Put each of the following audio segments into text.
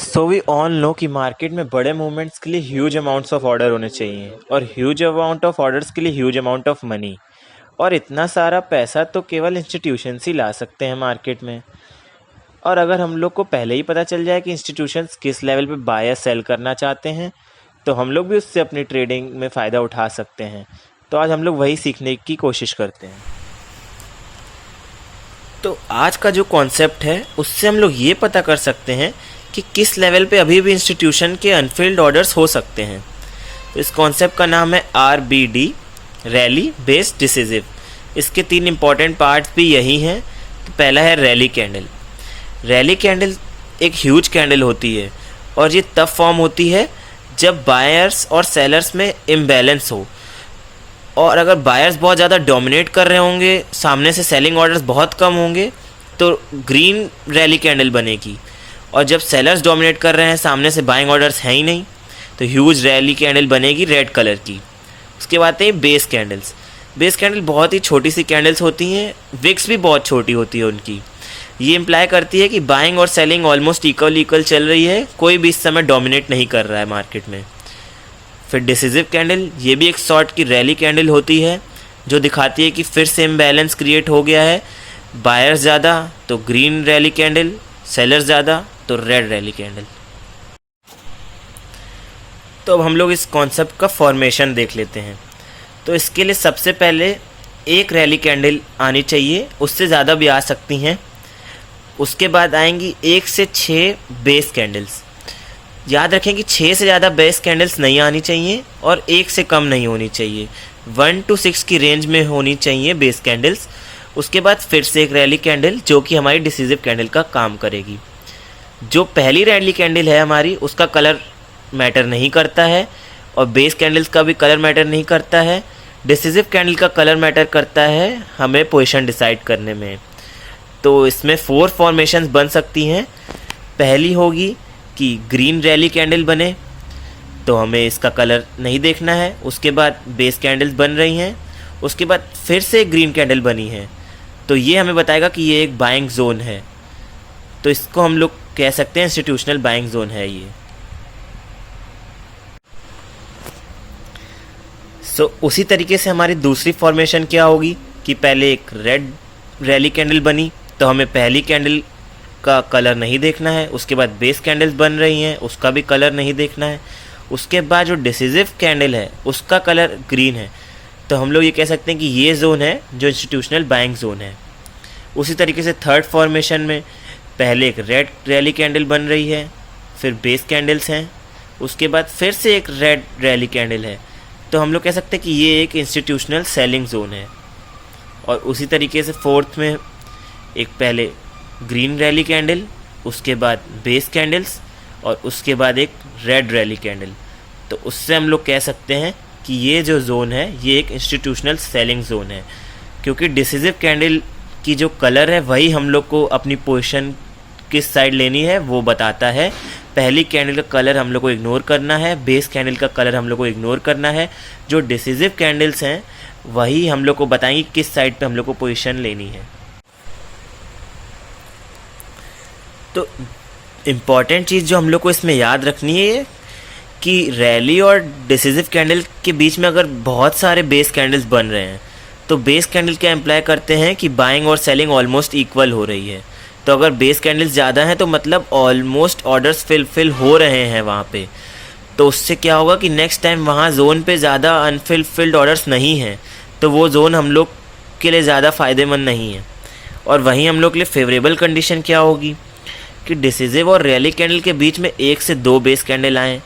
So we all know कि market में बड़े मूवमेंट्स के लिए ह्यूज अमाउंट्स ऑफ ऑर्डर होने चाहिए और ह्यूज अमाउंट ऑफ ऑर्डर्स के लिए ह्यूज अमाउंट ऑफ मनी। और इतना सारा पैसा तो केवल इंस्टीट्यूशंस ही ला सकते हैं मार्केट में। और अगर हम लोग को पहले ही पता चल जाए कि इंस्टीट्यूशंस किस लेवल पे बाय या सेल करना चाहते हैं तो हम लोग भी उससे अपनी ट्रेडिंग में फ़ायदा उठा सकते हैं। तो आज हम लोग वही सीखने की कोशिश करते हैं। तो आज का जो कॉन्सेप्ट है उससे हम लोग ये पता कर सकते हैं कि किस लेवल पे अभी भी इंस्टीट्यूशन के अनफिल्ड ऑर्डर्स हो सकते हैं। तो इस कॉन्सेप्ट का नाम है RBD, रैली बेस्ड डिसिसिव। इसके 3 इंपॉर्टेंट पार्ट्स भी यही हैं। तो पहला है रैली कैंडल। रैली कैंडल एक ह्यूज कैंडल होती है और ये तब फॉर्म होती है जब बायर्स और सेलर्स में इम्बैलेंस हो। और अगर बायर्स बहुत ज़्यादा डोमिनेट कर रहे होंगे, सामने से सेलिंग ऑर्डर्स बहुत कम होंगे तो ग्रीन रैली कैंडल बनेगी। और जब सेलर्स डोमिनेट कर रहे हैं, सामने से बाइंग ऑर्डर्स हैं ही नहीं, तो ह्यूज रैली कैंडल बनेगी रेड कलर की। उसके बाद हैं बेस कैंडल्स। बेस कैंडल बहुत ही छोटी सी कैंडल्स होती हैं, विक्स भी बहुत छोटी होती है उनकी। ये इम्प्लाई करती है कि बाइंग और सेलिंग ऑलमोस्ट इक्वल चल रही है, कोई भी इस समय डोमिनेट नहीं कर रहा है मार्केट में। फिर डिसिसिव कैंडल, ये भी एक सॉर्ट की रैली कैंडल होती है जो दिखाती है कि फिर से इम्बैलेंस क्रिएट हो गया है। बायर्स ज़्यादा तो ग्रीन रैली कैंडल, सेलर्स ज़्यादा तो रेड रैली कैंडल। तो अब हम लोग इस कॉन्सेप्ट का फॉर्मेशन देख लेते हैं। तो इसके लिए सबसे पहले एक रैली कैंडल आनी चाहिए, उससे ज़्यादा भी आ सकती हैं। उसके बाद आएंगी 1 से 6 बेस कैंडल्स। याद रखें कि 6 से ज़्यादा बेस कैंडल्स नहीं आनी चाहिए और 1 से कम नहीं होनी चाहिए। 1 to 6 की रेंज में होनी चाहिए बेस कैंडल्स। उसके बाद फिर से एक रैली कैंडल जो कि हमारी डिसिसिव कैंडल का काम करेगी। जो पहली रैली कैंडल है हमारी, उसका कलर मैटर नहीं करता है और बेस कैंडल्स का भी कलर मैटर नहीं करता है। डिसिसिव कैंडल का कलर मैटर करता है हमें पोजीशन डिसाइड करने में। तो इसमें 4 फॉर्मेशंस बन सकती हैं। पहली होगी कि ग्रीन रैली कैंडल बने, तो हमें इसका कलर नहीं देखना है। उसके बाद बेस कैंडल्स बन रही हैं, उसके बाद फिर से एक ग्रीन कैंडल बनी है, तो ये हमें बताएगा कि ये एक बाइंग जोन है। तो इसको हम लोग कह सकते हैं इंस्टीट्यूशनल बाइंग जोन है ये। उसी तरीके से हमारी दूसरी फॉर्मेशन क्या होगी कि पहले एक रेड रैली कैंडल बनी, तो हमें पहली कैंडल का कलर नहीं देखना है। उसके बाद बेस कैंडल्स बन रही हैं, उसका भी कलर नहीं देखना है। उसके बाद जो डिसिसिव कैंडल है उसका कलर ग्रीन है, तो हम लोग ये कह सकते हैं कि ये जोन है जो इंस्टीट्यूशनल बाइंग जोन है। उसी तरीके से थर्ड फॉर्मेशन में पहले एक रेड रैली कैंडल बन रही है, फिर बेस कैंडल्स हैं, उसके बाद फिर से एक रेड रैली कैंडल है, तो हम लोग कह सकते हैं कि ये एक इंस्टीट्यूशनल सेलिंग जोन है। और उसी तरीके से फोर्थ में एक पहले ग्रीन रैली कैंडल, उसके बाद बेस कैंडल्स और उसके बाद एक रेड रैली कैंडल, तो उससे हम लोग कह सकते हैं कि ये जो जोन है ये एक इंस्टीट्यूशनल सेलिंग जोन है। क्योंकि डिसिसिव कैंडल की जो कलर है वही हम लोग को अपनी पोजीशन किस साइड लेनी है वो बताता है। पहली कैंडल का कलर हम लोग को इग्नोर करना है, बेस कैंडल का कलर हम लोग को इग्नोर करना है। जो डिसिसिव कैंडल्स हैं वही हम लोग को बताएंगी किस साइड पे हम लोग को पोजीशन लेनी है। तो इम्पॉर्टेंट चीज़ जो हम लोग को इसमें याद रखनी है कि रैली और डिसिसिव कैंडल के बीच में अगर बहुत सारे बेस कैंडल्स बन रहे हैं तो बेस कैंडल क्या इम्प्लाई करते हैं कि बाइंग और सेलिंग ऑलमोस्ट इक्वल हो रही है। तो अगर बेस कैंडल्स ज़्यादा हैं तो मतलब ऑलमोस्ट ऑर्डर्स फिल हो रहे हैं वहाँ पे। तो उससे क्या होगा कि नेक्स्ट टाइम वहाँ जोन पे ज़्यादा अनफिल्ड ऑर्डर्स नहीं हैं, तो वो जोन हम लोग के लिए ज़्यादा फ़ायदेमंद नहीं है। और वहीं हम लोग के लिए फेवरेबल कंडीशन क्या होगी कि डिसिसिव और रैली कैंडल के बीच में 1 से 2 बेस कैंडल आएँ,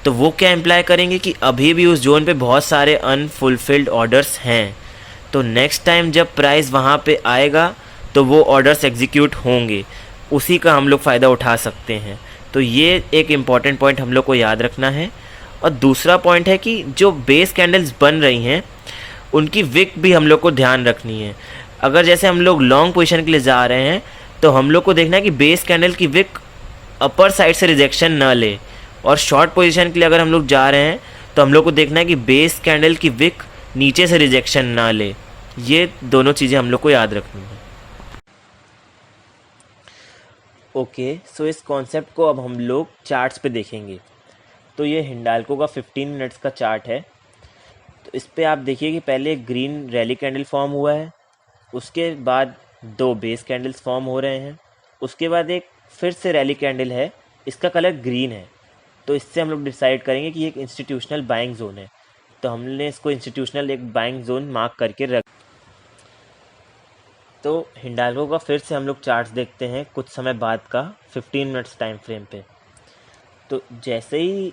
तो वो क्या इम्प्लाई करेंगे कि अभी भी उस जोन पे बहुत सारे अनफुलफिल्ड ऑर्डर्स हैं। तो नेक्स्ट टाइम जब प्राइस वहाँ पे आएगा तो वो ऑर्डर्स एग्जीक्यूट होंगे, उसी का हम लोग फ़ायदा उठा सकते हैं। तो ये एक इम्पॉर्टेंट पॉइंट हम लोग को याद रखना है। और दूसरा पॉइंट है कि जो बेस कैंडल्स बन रही हैं उनकी विक भी हम लोग को ध्यान रखनी है। अगर जैसे हम लोग लॉन्ग पोजीशन के लिए जा रहे हैं तो हम लोग को देखना है कि बेस कैंडल की विक अपर साइड से रिजेक्शन ना ले, और शॉर्ट पोजीशन के लिए अगर हम लोग जा रहे हैं तो हम लोग को देखना है कि बेस कैंडल की विक नीचे से रिजेक्शन ना ले। ये दोनों चीज़ें हम लोग को याद रखनी है। ओके, सो इस कॉन्सेप्ट को अब हम लोग चार्ट्स पे देखेंगे। तो ये हिंडाल्को का 15 मिनट्स का चार्ट है। तो इस पे आप देखिए कि पहले एक ग्रीन रैली कैंडल फॉर्म हुआ है, उसके बाद 2 बेस कैंडल्स फॉर्म हो रहे हैं, उसके बाद एक फिर से रैली कैंडल है, इसका कलर ग्रीन है। तो इससे हम लोग डिसाइड करेंगे कि ये एक इंस्टीट्यूशनल बाइंग जोन है। तो हमने इसको इंस्टीट्यूशनल एक बाइंग जोन मार्क करके रख। तो हिंडाल्को का फिर से हम लोग चार्ट्स देखते हैं कुछ समय बाद का 15 मिनट्स टाइम फ्रेम पे। तो जैसे ही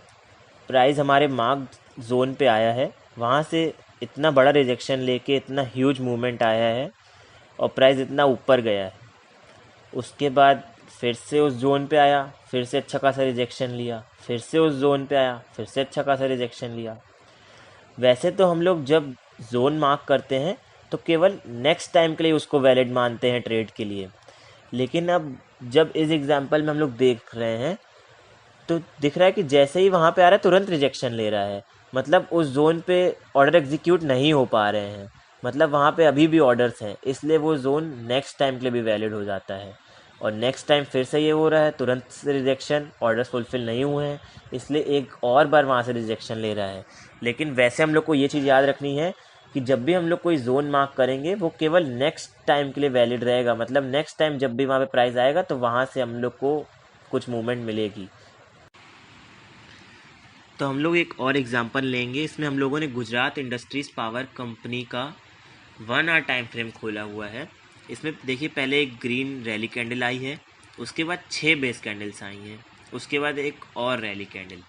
प्राइस हमारे मार्क जोन पे आया है, वहाँ से इतना बड़ा रिजेक्शन लेके इतना ह्यूज मूवमेंट आया है और प्राइस इतना ऊपर गया है। उसके बाद फिर से उस जोन पे आया, फिर से अच्छा खासा रिजेक्शन लिया, फिर से उस जोन पे आया, फिर से अच्छा खासा रिजेक्शन लिया। वैसे तो हम लोग जब जोन मार्क करते हैं तो केवल नेक्स्ट टाइम के लिए उसको वैलिड मानते हैं ट्रेड के लिए, लेकिन अब जब इस एग्जांपल में हम लोग देख रहे हैं तो दिख रहा है कि जैसे ही वहाँ पे आ रहा है तुरंत रिजेक्शन ले रहा है। मतलब उस जोन पे ऑर्डर एग्जीक्यूट नहीं हो पा रहे हैं, मतलब वहाँ पे अभी भी ऑर्डर्स हैं, इसलिए वो जोन नेक्स्ट टाइम के लिए भी वैलिड हो जाता है। और नेक्स्ट टाइम फिर से ये हो रहा है, तुरंत से रिजेक्शन, ऑर्डर्स फुलफिल नहीं हुए हैं, इसलिए एक और बार वहाँ से रिजेक्शन ले रहा है। लेकिन वैसे हम लोग को ये चीज़ याद रखनी है कि जब भी हम लोग कोई जोन मार्क करेंगे वो केवल नेक्स्ट टाइम के लिए वैलिड रहेगा। मतलब नेक्स्ट टाइम जब भी वहाँ पे प्राइस आएगा तो वहाँ से हम लोग को कुछ मूवमेंट मिलेगी। तो हम लोग एक और एग्जांपल लेंगे। इसमें हम लोगों ने गुजरात इंडस्ट्रीज़ पावर कंपनी का 1 आवर टाइम फ्रेम खोला हुआ है। इसमें देखिए पहले एक ग्रीन रैली कैंडल आई है, उसके बाद 6 बेस कैंडल्स आई हैं, उसके बाद एक और रैली कैंडल।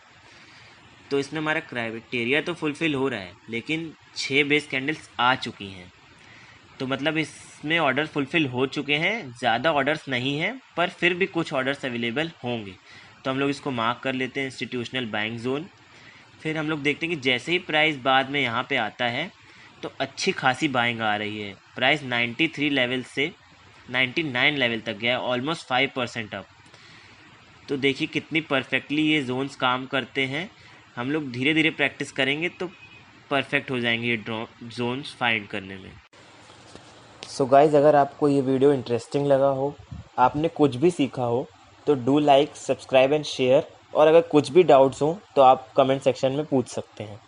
तो इसमें हमारा क्राइटेरिया तो फुलफ़िल हो रहा है, लेकिन 6 बेस कैंडल्स आ चुकी हैं। तो मतलब इसमें ऑर्डर फुलफ़िल हो चुके हैं, ज़्यादा ऑर्डर्स नहीं हैं, पर फिर भी कुछ ऑर्डर्स अवेलेबल होंगे। तो हम लोग इसको मार्क कर लेते हैं इंस्टीट्यूशनल बाइंग जोन। फिर हम लोग देखते हैं कि जैसे ही प्राइस बाद में यहाँ पे आता है तो अच्छी खासी बाइंग आ रही है। प्राइस 93 लेवल से 99 लेवल तक गया है, ऑलमोस्ट 5% अप। तो देखिए कितनी परफेक्टली ये जोन्स काम करते हैं। हम लोग धीरे धीरे प्रैक्टिस करेंगे तो परफेक्ट हो जाएंगे ये जोन्स फाइंड करने में। सो गाइज़, अगर आपको ये वीडियो इंटरेस्टिंग लगा हो, आपने कुछ भी सीखा हो, तो do like, subscribe and share. और अगर कुछ भी डाउट्स हो तो आप कमेंट सेक्शन में पूछ सकते हैं।